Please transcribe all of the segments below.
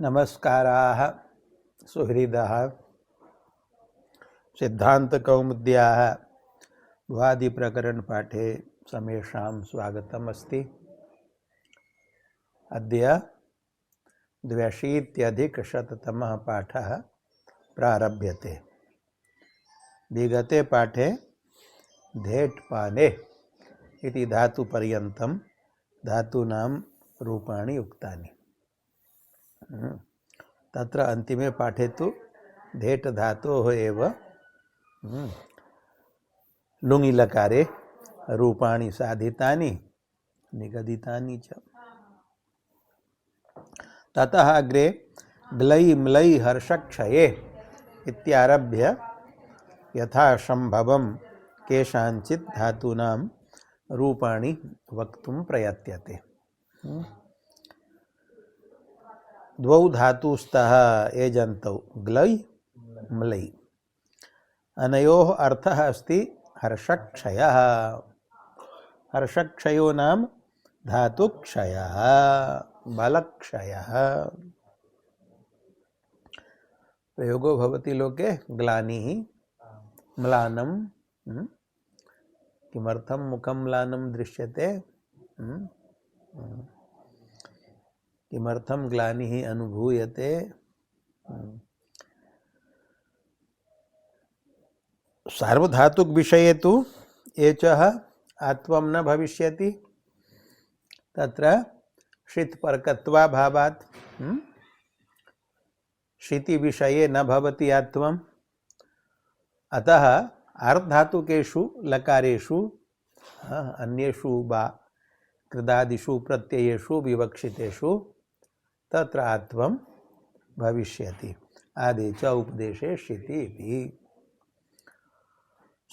नमस्काराः सुहृदः सिद्धान्तकौमुद्याः भवादिप्रकरणपाठे समेषां स्वागतमस्ति। अद्य 82-अधिकशततमः पाठः प्रारभ्यते। विगते पाठे धेट्पाने इति धातुपर्यन्तं धातूनां रूपाणि उक्तानि। तत्र अन्तिमे पाठे तु धेट् धातोः एव लुङि-लकारे रूपाणि साधितानि निगदितानि च। ततः अग्रे ग्लै म्लै हर्षक्षये इत्यारभ्य यथासम्भवं केषाञ्चित् धातूनां रूपाणि वक्तुं प्रयत्यते। द्वौ धातुस्तः एजन्तौ ग्लै म्लै। अनयोः अर्थः अस्ति हर्षक्षयः। हर्षक्षयो नाम धातुक्षयः, बलक्षयः। प्रयोगो भवति लोके ग्लानिः म्लानं। किमर्थं मुखं म्लानं दृश्यते? किमर्थं ग्लानिः अनुभूयते? सार्वधातुक विषये तु एचः आत्वं न भविष्यति। तत्र षित्परकत्वाभावात् षिति विषये न भवति आत्वम्। अतः आर्धधातुकेषु लकारेषु अन्येषु वा कृदादिषु प्रत्ययेषु विवक्षितेषु तत्र आत्वं भविष्यति। आदि च उपदेशे षिति इति।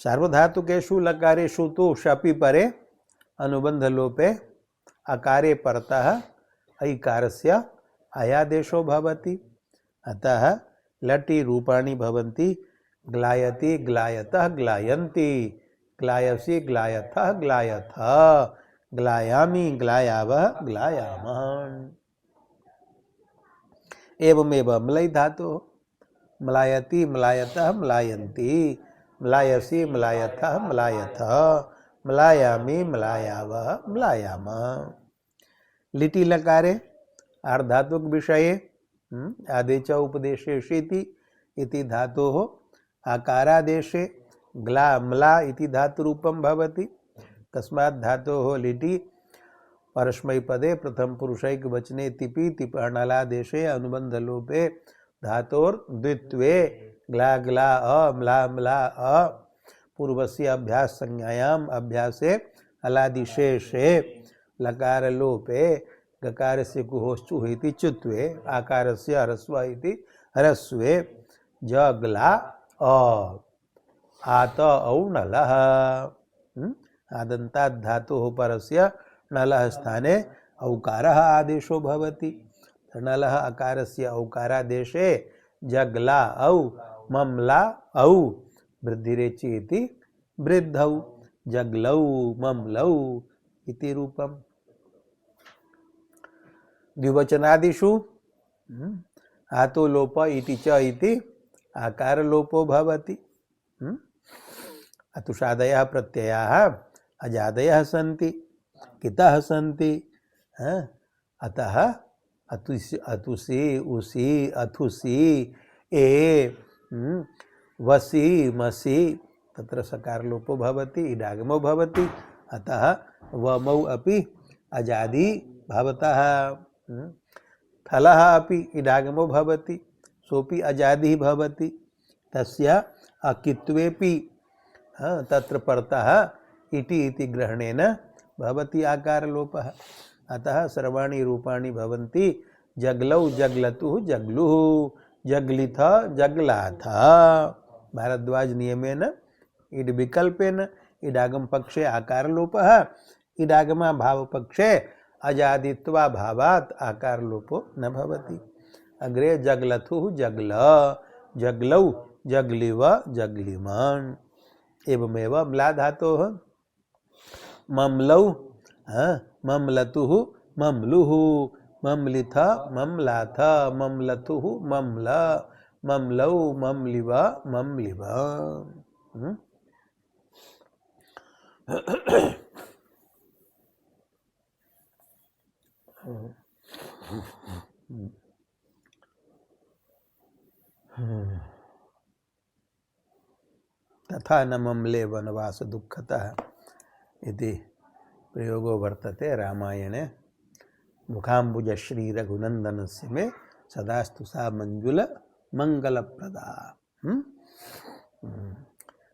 सार्वधातुकेषु लकारेषु तु शपि परे अनुबन्धलोपे अकारे परतः ऐकारस्य अयादेशो भवति। अतः लटि रूपाणि भवन्ति ग्लायति, ग्लायतः, ग्लायन्ति, ग्लायसि, ग्लायथः, ग्लायथ, ग्लायामि, ग्लायावः, ग्लायामः। एवमेव म्लै धातुः म्लायति, म्लायतः, म्लायन्ति, म्लायसि, म्लायथः, म्लायथः, म्लायामि, म्लायावः, म्लायामः। लिटि लकारे आर्धधातुक विषये आदि च उपदेशे षिति इति धातोः आकारादेशे ग्ला म्ला इति धातुरूपं भवति। तस्मात् धातोः लिटि परस्मैपदे प्रथम पुरुषैकवचने तिपि तिपर्णलादेशे अनुबन्धलोपे धातोर्द्वित्वे ग्ला ग्ला अ म्ला म्ला अ पूर्वस्य अभ्यास संज्ञायाम् अभ्यासे अलादिशेषे लकारलोपे गकारस्य गुहोश्चुः इति चुत्वे आकारस्य ह्रस्व इति ह्रस्वे जग्ला अ आत औ नलः। आदन्तात् धातोः परस्य नलः स्थाने औकारः आदेशो भवति। नलः अकारस्य औकारादेशे जग्ला औ मम्ला औ वृद्धिरेचि इति वृद्धौ जग्लौ मम्लौ इति रूपम्। द्विवचनादिषु आतो लोप इति च इति आकार लोपो भवति। अतुषादयः प्रत्ययाः अजादयः सन्ति, कितः सन्ति। अतः अतुसि, उसी, अथुसि, ए, वसि, मसि तत्र सकार लोपो भवति, इडागमो भवति। अतः वमौ अपि अजादि भवतः। थलः अपि इडागमो भवति, सोपि अजादिः भवति। तस्य अकित्वेपि तत्र परतः इति इति ग्रहणेन भवति आकारलोपः। अतः सर्वाणि रूपाणि भवन्ति जग्लौ, जग्लतुः, जग्लुः, जग्लिथ, जग्लाथ। भारद्वाज नियमेन इड विकल्पेन इडागम पक्षे आकारलोपः, इडागमा भाव पक्षे अजादित्वा भावात् आकारलोपो न भवति। अग्रे जग्लथुः, जग्ल, जग्लौ, जग्लिव, जग्लिमन्। एवमेव म्ला धातोः मम्लौ, मम्लतुः, मम्लुः, ममलिथ ममलाथ ममलथुः ममल ममलौ ममलिव ममलिव। तथा न ममले वनवास दुःखतः इति प्रयोगो वर्तते रामायणे। मुखाम्बुज श्री रघुनंदनस्य मे सदास्तु सा मंजुल मंगलप्रदा।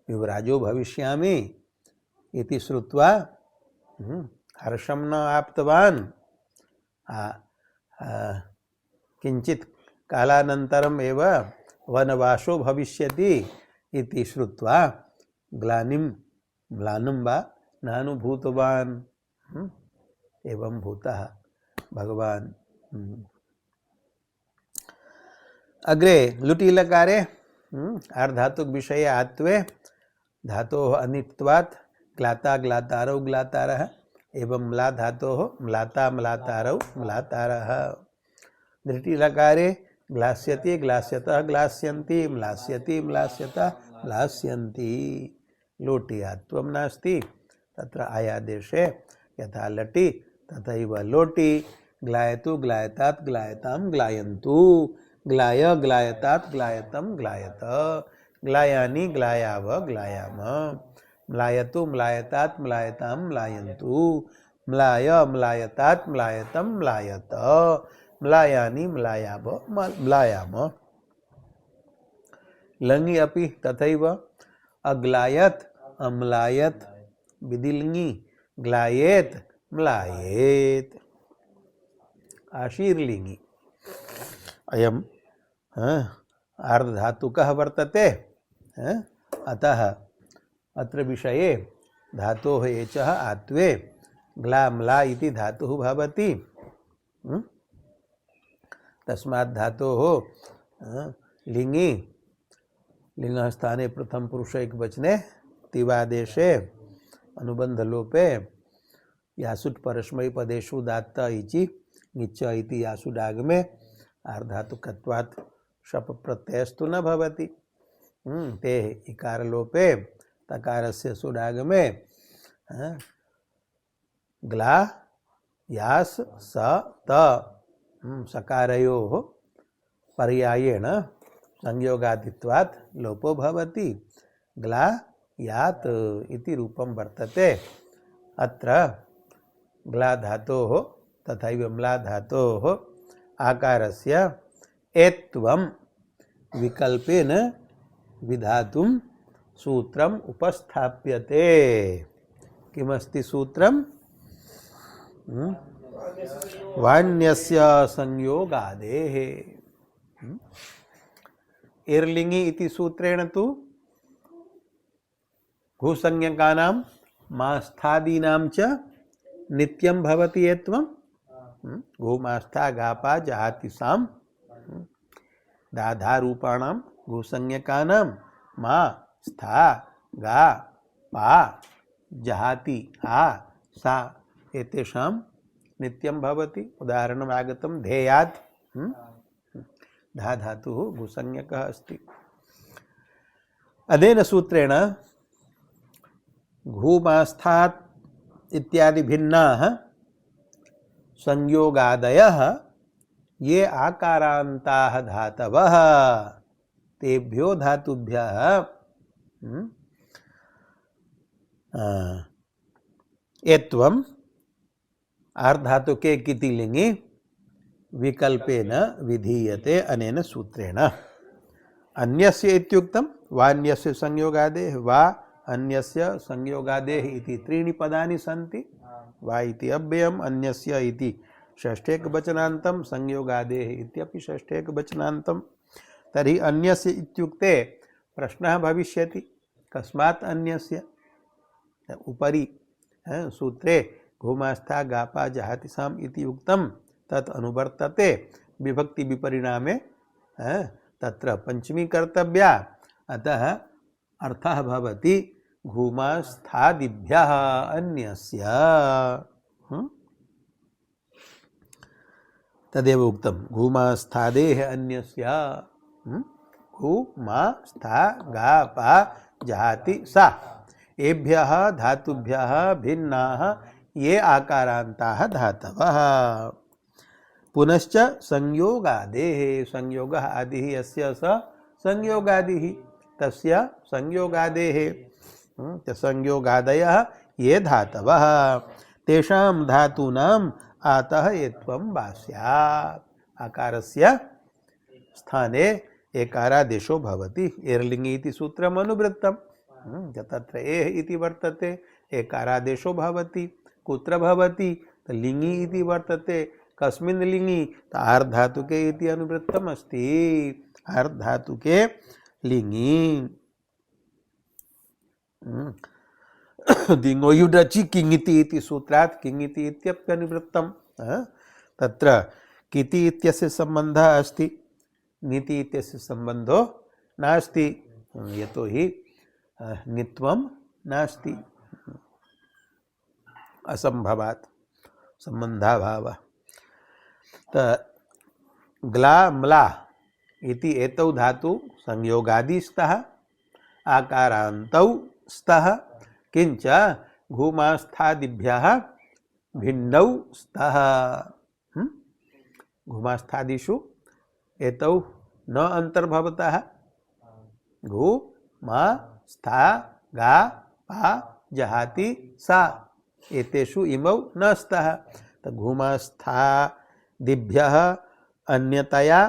युवराजो भविष्यामि इति श्रुत्वा हर्षं न आप्तवान्। किंचित् कालानन्तरम् एव वनवासो भविष्यति इति श्रुत्वा ग्लानिं म्लानं वा नानुभूतवान्। एवं भूतः भगवान्। अग्रे लुटि लकारे आर्धातुक विषये आत्वे धातोः अनित्वात् ग्लाता ग्लातारौ ग्लातारः एवं म्ला धातोः म्लाता म्लातारौ म्लातारः। दृष्टि लकारे ग्लास्यति ग्लास्यतः ग्लास्यन्ति म्लास्यति म्लास्यतः म्लास्यन्ति। लोटियात्वं नास्ति तत्र आयादेशे यथा लटि तथैव लोटि। ग्लायतु ग्लायतात् ग्लायतां ग्लायन्तु ग्लाय ग्लायतात् ग्लायतं ग्लायत ग्लायानि ग्लायाव ग्लायाम म्लायतु म्लायतात् म्लायतां म्लायन्तु म्लाय म्लायतात् म्लायतं म्लायत म्लायानि म्लायाव म्लायाम। लङि अपि तथैव अग्लायत अम्लायत विधिलिङि ग्लायेत म्लायेत आशीर्लिङि। अयम् आर्धधातुकः वर्तते। अतः अत्र विषये धातोः एचः आत्वे ग्ला म्ला इति धातुः भवति। तस्मात् धातोः लिङि लिंगः स्थाने प्रथम पुरुष एकवचने तिवादेशे अनुबंध लोपे यासुट परस्मै पदेषु दात्त इचि ङिच्च इति यासुडागमे आर्धातुकत्वात् शप प्रत्ययस्तु न भवति। ते इकार लोपे तकारस्य सुडागमे ग्ला यास स त सकारयोः पर्यायेण संयोगादित्वात् लोपो भवति। ग्ला यात इति रूपं वर्तते। अत्र ग्ला धातोः तथैव म्ला धातोः आकारस्य एत्वं विकल्पेन विधातुं सूत्रम् उपस्थाप्यते। किमस्ति सूत्रम्? वाण्यस्य संयोगादेः। इर्लिङि इति सूत्रेण तु घुसंज्ञकानां मास्थादीनां च नित्यं भवति एत्वं। घुमास्था गापा जहाति साम दाधारूपाणां घुसंज्ञकानां मा स्था गा पा जहाति आ सा एतेषां नित्यं भवति। उदाहरणम् आगतं धेयात्। धा धातुः घुसंज्ञकः अस्ति। अनेन सूत्रेण घूमास्थात् इत्यादि भिन्नाः संयोगादयः ये आकारान्ताः धातवः तेभ्यो धातुभ्यः एत्वम् आर्धातुके किति लिङि विकल्पेन विधीयते अनेन सूत्रेण। अन्यस्य इत्युक्तं वान्यस्य संयोगादेः वा अन्यस्य संयोगादेः इति त्रीणि पदानि सन्ति। वा इति अव्ययम् अन्यस्य इति षष्ठेकवचनान्तं संयोगादेः इत्यपि षष्ठेकवचनान्तं। तर्हि अन्यस्य इत्युक्ते प्रश्नः भविष्यति कस्मात् अन्यस्य। उपरि सूत्रे घुमास्था गापा जहाति साम इति उक्तं तत् अनुवर्तते। विभक्ति विपरिणामे तत्र पंचमी कर्तव्या। अतः अर्थः भवति घुमास्थादिभ्यः अन्यस्य। तदेव उक्तं घूमास्थादेः अन्यस्य घू मा स्था गा पा जहाति सा एभ्यः धातुभ्यः भिन्नाः ये आकारान्ताः धातवः। पुनश्च संयोगादेः संयोगः आदिः यस्य स संयोगादिः तस्य संयोगादेः संयोगादयः ये धातवः तेषां धातूनाम् आतः एत्वं भास्यात्। आकारस्य स्थाने एकारादेशो भवति। एर्लिङ्गि इति सूत्रम् अनुवृत्तं तत्र एः इति वर्तते एकारादेशो भवति। कुत्र भवति तो लिङ्गि इति वर्तते। कस्मिन् लिङ्गि तो आर्धातुके इति अनुवृत्तम् अस्ति। आर्धातुके लिङ्गि दिङो युडचि किङिति इति सूत्रात् किङिति इत्यप्यनुवृत्तं। तत्र किति इत्यस्य सम्बन्धः अस्ति ङिति इत्यस्य सम्बन्धो नास्ति यतोहि ङित्वं नास्ति असम्भवात् सम्बन्धाभावः। ग्ला म्ला इति एतौ धातु संयोगादि स्तः आकारान्तौ स्तः किंच घूमास्थादिभ्यः भिन्नौ स्तः। घूमास्थादिषु एतौ न अंतर्भवतः। घू मा स्था गा पा जहाति सा एतेषु इमौ न स्तः। तो घूमास्थादिभ्यः अन्यतया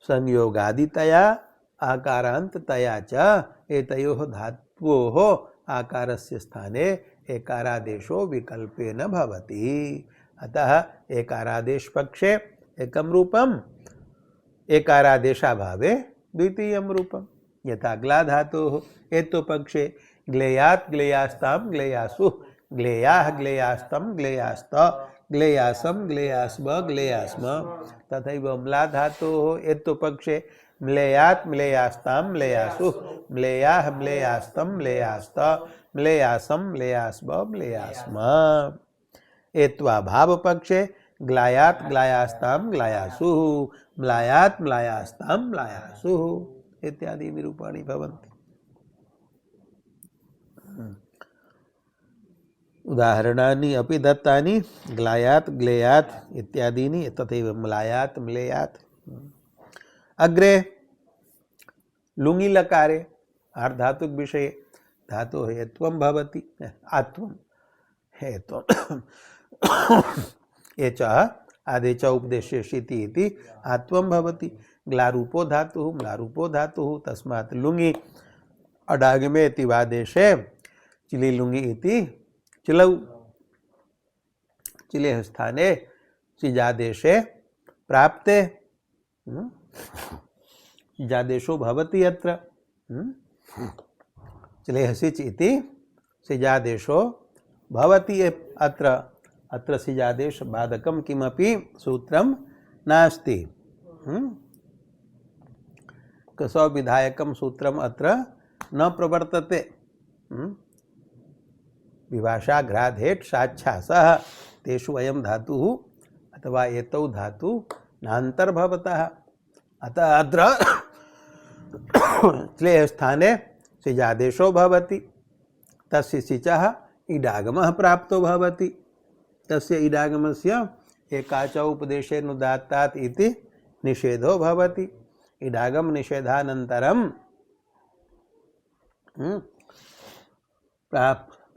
संयोगादितया आकारान्ततया च एतयोः धात्वोः आकारस्य स्थाने एकारादेशो विकल्पेन भवति। अतः एकारादेश पक्षे एकं रूपम् एकारादेशाभावे द्वितीयं रूपं। यथा ग्ला धातोः एतो पक्षे ग्लेयात् ग्लेयास्तां ग्लेयासु ग्लेयाः ग्लेयास्तं ग्लेयास्त ग्लेयासं ग्लेयास्म ग्लेयास्म। तथैव म्ला धातोः एतो पक्षे म्लेयात् म्लेयास्तां म्लेयासु म्लेयाः म्लेयास्तं म्लेयास्त म्लेयासं म्लेयास्म म्लेयास्म। एत्वा भाव पक्षे ग्लायात् ग्लायास्तां ग्लायासु म्लायात् म्लायास्तां म्लायासु इत्यादि निरूपाणि भवन्ति। उदाहरणानि अपि दत्तानि ग्लायात् ग्लेयात् इत्यादीनि तथैव म्लायात् म्लेयात्। अग्रे लुङि लकारे आर्धातुक विषये धातोः हेत्वं भवति आत्वं हेत्वं ये च आदे च उपदेशे शिति इति आत्वं भवति। ग्लारूपो धातुः म्लारूपो धातुः तस्मात् लुङि अडागमे तिवादेशे चिलि लुङि इति चिलौ चिलेः स्थाने सिजादेशे प्राप्ते सिजादेशो भवति अत्र चिलेः सिच् इति सिजादेशो भवति अत्र। अत्र सिजादेश बाधकं किमपि सूत्रं नास्ति। कसौ विधायकं सूत्रम् अत्र न प्रवर्तते। विभाषा घ्राधेट् साच्छासः तेषु अयं धातुः अथवा एतौ धातु नान्तर्भवतः। अतः अत्र क्लेः स्थाने सिजादेशो भवति। तस्य सिचः इडागमः प्राप्तो भवति। तस्य इडागमस्य एकाच उपदेशेनुदात्तात् इति निषेधो भवति। इडागम निषेधानन्तरं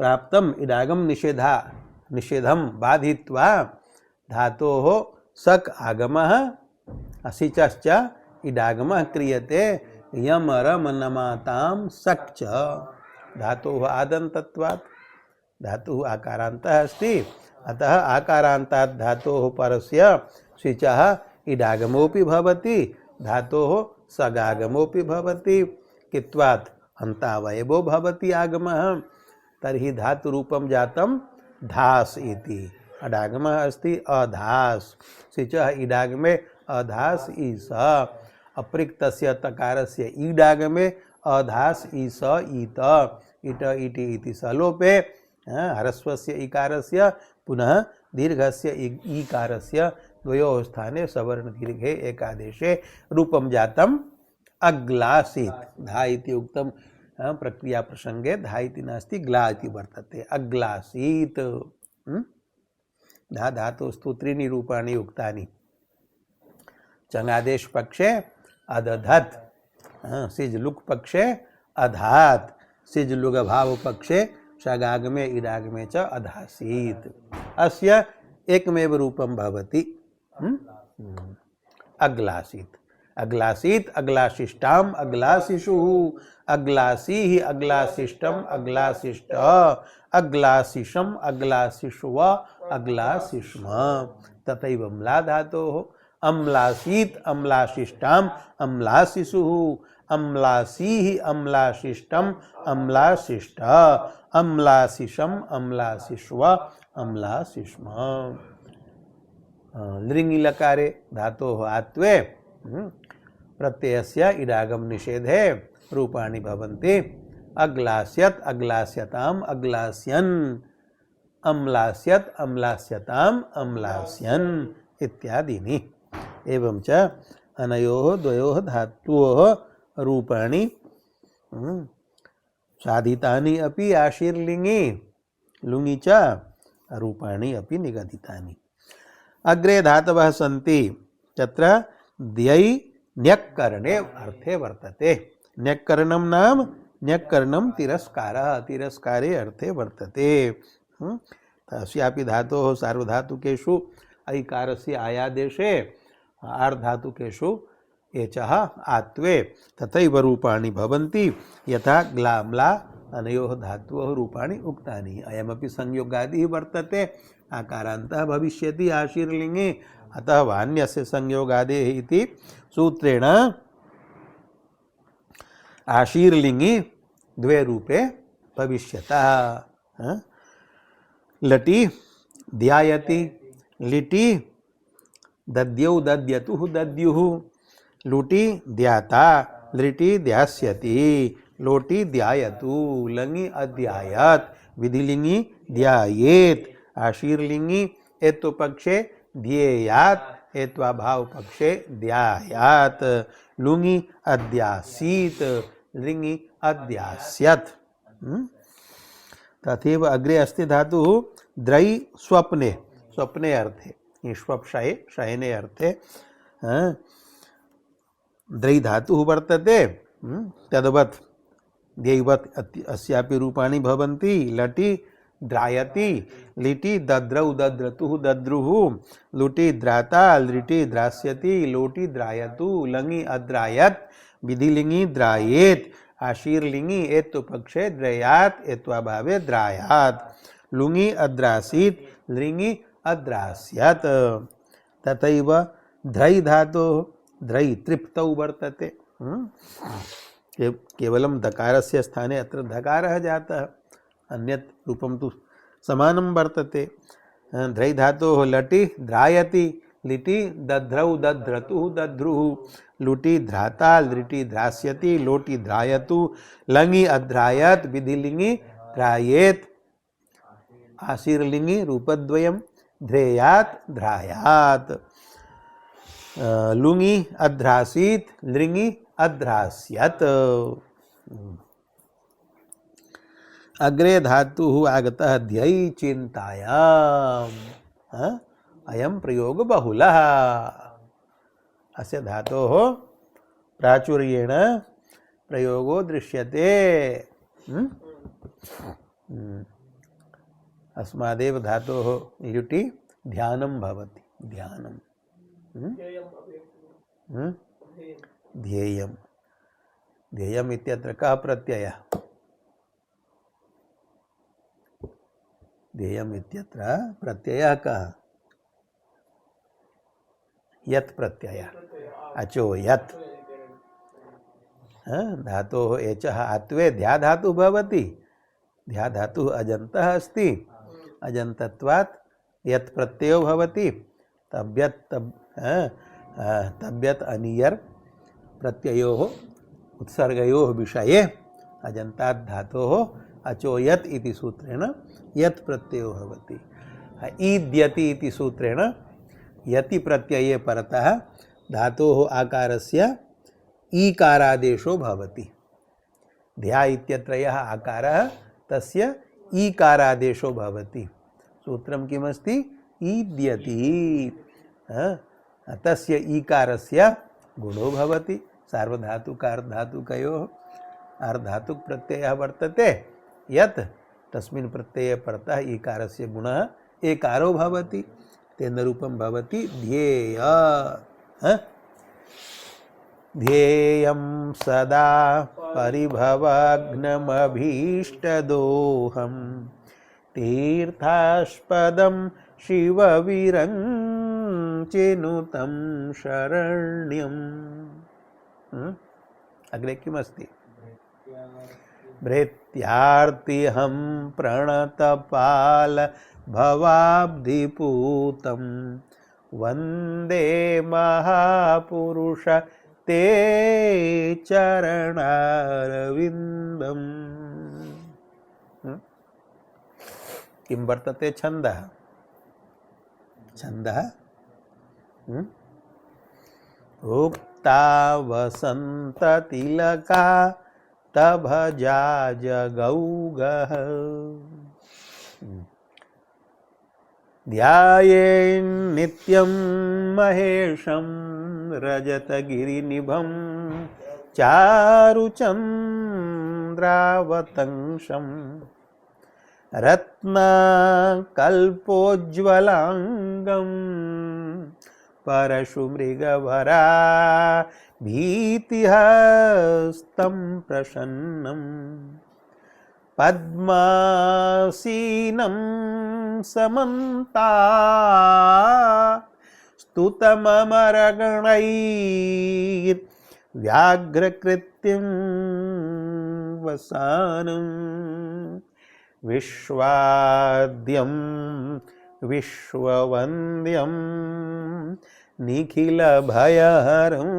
प्राप्तम इडागम निषेधं बाधित्वा धातोः सक आगमः असिचश्च इडागमः क्रियते यम रम नमातां सक च। धातोः आदन्तत्वात् धातुः आकारान्तः अस्ति। अतः आकारान्तात् धातोः परस्य सिचः इडागमोऽपि भवति धातोः सगागमोऽपि भवति। कित्वात् अन्तावयवो भवति आगमः। तर्हि धातुरूपं जातं धास इति। अडागमः अस्ति अधास सिचः इडागमे अधास ईस। अप्रिक्तस्य तकारस्य ईडागमे अधास ईस ईत इट इति इति सलोपे ह्रस्वस्य इकारस्य पुनः दीर्घस्य ईकारस्य द्वयोः स्थाने सवर्ण दीर्घे एकादेशे रूपं जातम् अग्लासीत्। धा इति उक्तं प्रक्रिया प्रसंगे धा इति नास्ति, ग्ला इति वर्तते। अग्लासीत्। धा धातोस्तु त्रीणि रूपाणि उक्तानि। चङादेश पक्षे अदधत्, सिज लुक पक्षे अधात्, सिज लुग भाव पक्षे शगागमे इडागमे च अधासीत्। अस्य एकमेव रूपं भवति अग्लासीत्। अग्लासीत् अग्लाशिष्टाम् अग्लाशिषुः, अग्लासीः अग्लाशिष्टम् अग्लाशिष्ट, अग्लाशिषम् अग्लाशिष्व अग्लाशिष्म। तथैव म्ला धातोः अम्लासीत् अम्लाशिष्टाम् अम्लाशिषुः, अम्लासीः अम्लाशिष्टम् अम्लाशिष्ट, अम्लाशिषम् अम्लाशिष्व अम्लाशिष्म। लृङि लकारे धातोः आत्वे प्रत्ययस्य इडागम निषेधे रूपाणि भवन्ति। अग्लास्यत् अग्लास्यताम् अग्लास्यन्, अम्लास्यत् अम्लास्यताम् अम्लास्यन् इत्यादीनि। एवं च अनयोः द्वयोः धातोः रूपाणि साधितानि अपि आशीर्लिङि लुङि च रूपाणि अपि निगदितानि। अग्रे धातवः सन्ति, तत्र द्यै न्यक्करणे अर्थे वर्तते। न्यक्करणं नाम न्यक्करणं तिरस्कारः, तिरस्कारे अर्थे वर्तते। अस्यापि धातोः सार्वधातुकेषु ऐकारस्य आयादेशे, आर्धातुकेषु एचः आत्वे तथैव रूपाणि भवन्ति। यथा ग्लाम्ला अनयोः धातोः रूपाणि उक्तानि। अयमपि संयोगादिः वर्तते, आकारान्तः भविष्यति आशीर्लिङे, अतः वान्यस्य संयोगादेः इति सूत्रेण आशीर्लिङि द्वे रूपे भविष्यतः। लटि ध्यायति, लिटि दद्यौ दद्यतुः दद्युः, लुटि ध्याता, लिटि ध्यास्यति, लोटि ध्यायतु, लङि अध्यायत्, विधिलिङि ध्यायेत्, आशीर्लिङि एतो पक्षे ध्येयात्, एत्वाभाव पक्षे ध्यायात्, लुङि अध्यासीत्, लिङि अध्यास्यत्। तथैव अग्रे अस्ति धातुः द्रै स्वप्ने, स्वप्ने अर्थे, स्वप्शये शयने अर्थे द्रै धातुः वर्तते। तद्वत् ध्यैवत् अस्यापि रूपाणि भवन्ति। लटि द्रायति, लिटि दद्रौ दद्रतुः दद्रुः, लुटि द्राता, लिटि द्रास्यति, लोटि द्रायतु, लङि अद्रायत्, विधिलिङि द्रायेत्, आशीर्लिङि एतो पक्षे द्रयात्, एत्वाभावे द्रायात्, लुङि अद्रासीत्, लिङि अद्रास्यत्। तथैव ध्रै धातोः ध्रै तृप्तौ वर्तते। केवलं दकारस्य स्थाने अत्र धकारः जातः, अन्यत् रूपं तु समानं वर्तते। ध्रै धातोः लटि ध्रायति, लिटि दध्रौ दध्रतुः दध्रुः, लुटि ध्राता, लिटि ध्रास्यति, लोटि ध्रायतु, लङि अध्रायत्, विधिलिङि ध्रायेत्, आशीर्लिङि रूपद्वयं ध्रेयात् ध्रायात्, लुङि अध्रासीत्, लिङि अध्रास्यत्। अग्रे धातुः आगतः ध्यै चिन्तायाम्। अयं प्रयोग बहुलः। अस्य धातोः प्राचुर्येण प्रयोगो दृश्यते। अस्मादेव धातोः ल्युटि ध्यानं भवति, ध्यानं। ध्येयं, ध्येयम् इत्यत्र कः प्रत्ययः? ध्येयम् इत्यत्र प्रत्ययः कः? यत् प्रत्ययः, अचो यत्। धातोः एचः आत्वे ध्या धातुः भवति। ध्या धातुः अजन्तः अस्ति, अजन्तत्वात् यत् प्रत्ययो भवति। तब्यत् अनियर् प्रत्ययोः उत्सर्गयोः विषये अजन्तात् धातोः अचो यत् इति सूत्रेण यत् प्रत्ययो भवति। ईद्यति इति सूत्रेण यति प्रत्यये परतः धातोः आकारस्य ईकारादेशो भवति। ध्या इत्यत्र यः आकारः तस्य ईकारादेशो भवति। सूत्रं किमस्ति? ईद्यति। तस्य ईकारस्य गुणो भवति। सार्वधातुकार्धधातुकयोः आर्धधातुक प्रत्ययः वर्तते यत् तस्मिन् प्रत्यये परतः ईकारस्य गुणः एकारो भवति। तेन रूपं भवति ध्येय। ध्येयं सदा परिभवग्नमभीष्टदोहं तीर्थास्पदं शिवविरञ्चिनुतं शरण्यम्। अग्रे किमस्ति? भृत्यार्तिहं प्रणतपाल भवाब्धिपूतं वन्दे महापुरुष ते चरणारविन्दम्। किं वर्तते छन्दः? छन्दः उक्ता वसन्ततिलका तभजा जगौगः ध्यायेन्नित्यं महेशं रजतगिरिनिभं चारुचन्द्रावतंशं रत्नकल्पोज्ज्वलाङ्गं परशुमृगवरा भीतिहस्तं प्रसन्नं पद्मासीनं समन्ता स्तुतममरगणैर्व्याघ्रकृत्यं वसानं विश्वाद्यं विश्ववन्द्यं निखिलभयहरं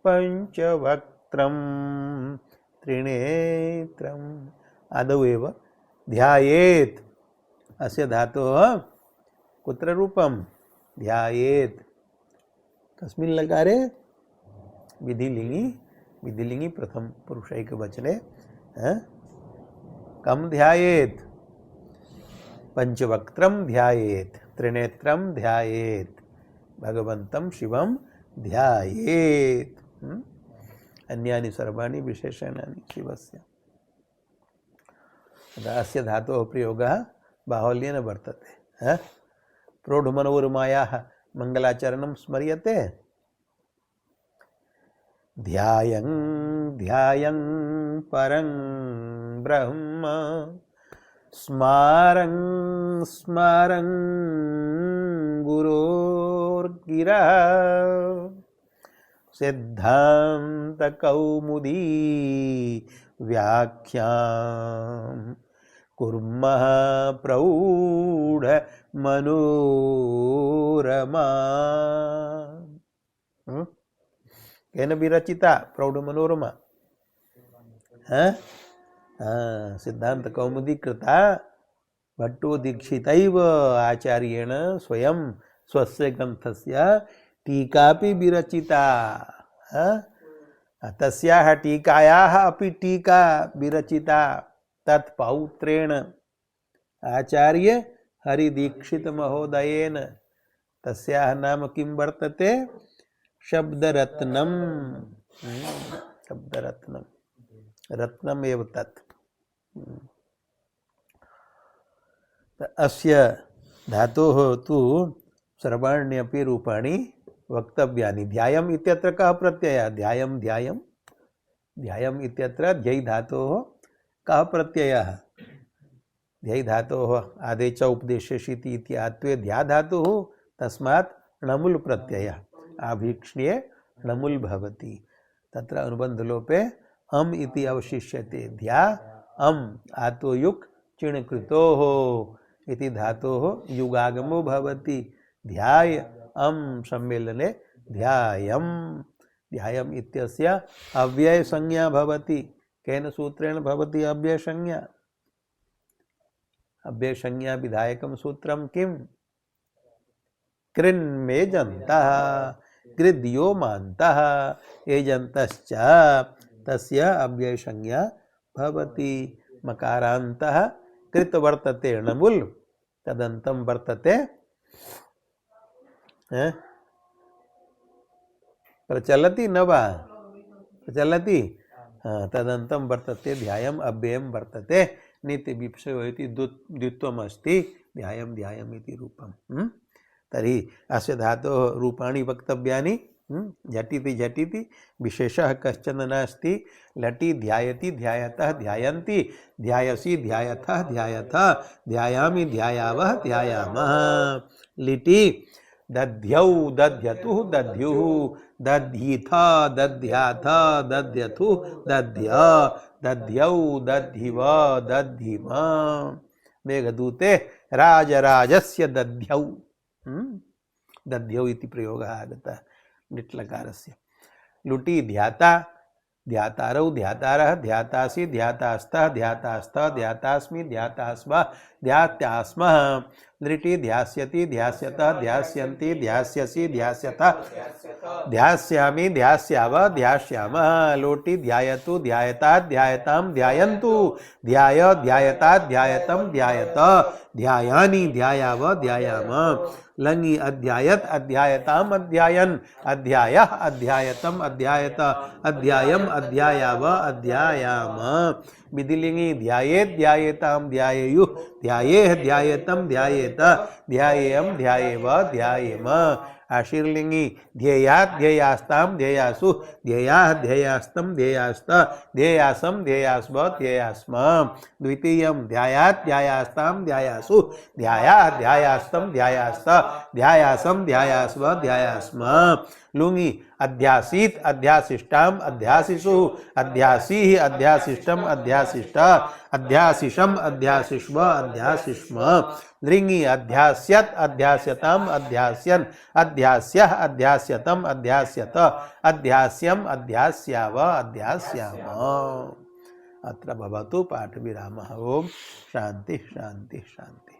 पंचवक्त्रं त्रिनेत्रम्। आदौ एव ध्यायेत् अस्य धातोः कुत्र रूपं? ध्यायेत्। कस्मिन् लकारे? विधिलिङ्गि। विधिलिङ्गि प्रथम पुरुषैकवचने कं ध्यायेत्? पंचवक्त्रं ध्यायेत्, त्रिनेत्रं ध्यायेत्, भगवन्तं शिवं ध्यायेत्। अन्यानि सर्वाणि विशेषणानि शिवस्य। अस्य धातोः प्रयोगः बाहुल्येन वर्तते। प्रौढमनोरमायाः मङ्गलाचरणं स्मर्यते। ध्यायं ध्यायं परं ब्रह्म स्मारं स्मारं गुरोर्गिरः सिद्धान्तकौमुदी व्याख्यां कुर्मः प्रौढ मनोरमा। केन विरचिता प्रौढ मनोरमा? सिद्धांत कौमुदी कृता भट्टो दीक्षितैव आचार्येण स्वयं स्वस्य ग्रन्थस्य टीकापि विरचिता। तस्याः टीकायाः अपि टीका विरचिता तत्पौत्रेण आचार्य हरिदीक्षित महोदयेन। तस्याः नाम किं वर्तते? शब्दरत्नम्। शब्दरत्नम्, रत्नमेव तत्। अस्य धातोः तु सर्वाण्यपि रूपाणि वक्तव्यानि। ध्यायम् इत्यत्र कः प्रत्ययः? ध्यायं ध्यायं ध्यायम् इत्यत्र ध्यै धातोः कः प्रत्ययः? ध्यै धातोः आदे च उपदेशेषिति इति आत्वे ध्या धातुः, तस्मात् णमुल् प्रत्ययः आभीक्ष्ण्ये णमुल् भवति। तत्र अनुबन्धलोपे अम् इति अवशिष्यते। ध्या अम् आतोयुक् चिणकृतोः इति धातोः युगागमो भवति। ध्याय अम् सम्मेलने ध्यायम्। ध्यायम् इत्यस्य अव्ययसंज्ञा भवति। केन सूत्रेण भवति अव्ययसंज्ञा? अव्ययसंज्ञा विधायकं सूत्रं किम्? कृन्मेजन्तः कृद्यो मान्तः एजन्तश्च तस्य अव्ययसंज्ञा भवति। मकारान्तः कृत वर्तते णमुल तदन्तं वर्तते प्रचलति न वा प्रचलति तदन्तं वर्तते ध्यायम् अव्ययं वर्तते नीति विप्सयो इति द्वित्वम् अस्ति ध्यायं ध्यायम् इति रूपम्। तर्हि अस्य धातोः रूपाणि वक्तव्यानि। झटिति झटिति विशेषः कश्चन नास्ति। लटि ध्यायति ध्यायतः ध्यायन्ति ध्यायसि ध्यायथः ध्यायथः ध्यायामि ध्यायावः ध्यायामः। लिटि दध्यौ दध्यतुः दध्युः दध्यीथ दध्याथ दध्यथु दध्य दध्यौ दधिव दधिम। मेघदूते राजराजस्य दध्यौ दध्यौ इति प्रयोगः आगतः निट्लकारस्य। लुटि ध्याता ध्यातारौ ध्यातारः ध्यातासि ध्यातास्तः ध्यातास्तः ध्यातास्मि ध्यातास्म ध्यात्यास्मः। लृटि ध्यास्यति ध्यास्यतः ध्यास्यन्ति ध्यास्यसि ध्यास्यतः ध्यास्यामि ध्यास्याव ध्यास्यामः। लोटि ध्यायतु ध्यायता ध्यायतां ध्यायन्तु ध्याय ध्यायता ध्यायतं ध्यायत ध्यायानि ध्यायाव ध्यायाम। लङि अध्यायत अध्यायताम अध्यायन अध्यायः अध्यायतम अध्यायत अध्यायम अध्यायाव अध्यायाम। विधिलिंगि ध्यायेत् ध्यायेताम ध्यायेयुः ध्यायेः ध्यायतम ध्यायेत ध्यायेयम ध्यायेव ध्यायेम। आशीर्लिंगि ध्येयात् ध्येयास्ताम ध्येयासु ध्येयाः ध्येयास्तम ध्येयास्त ध्येयासम ध्येयास्व ध्येयास्म। द्वितीयं ध्यायात् ध्यायास्ताम ध्यायासु ध्यायाः ध्यायास्तम ध्यायास्त ध्यायासम ध्यायास्व ध्यायास्म। लुङि अध्यासीत अध्यासिष्टाम अध्यासिषु अध्यासीः अध्यासिष्टम अध्यासिष्ट अध्यासिषम अध्यासिष्व अध्यासिष्म। लृङि अध्यास्यत अध्यास्यताम अध्यास्यन अध्यास्यः अध्यास्यतम अध्यास्यत अध्यास्यम अध्यास्याव अध्यास्याम। अत्र भवतु पाठविरामः। ओम शांति शांति शांति।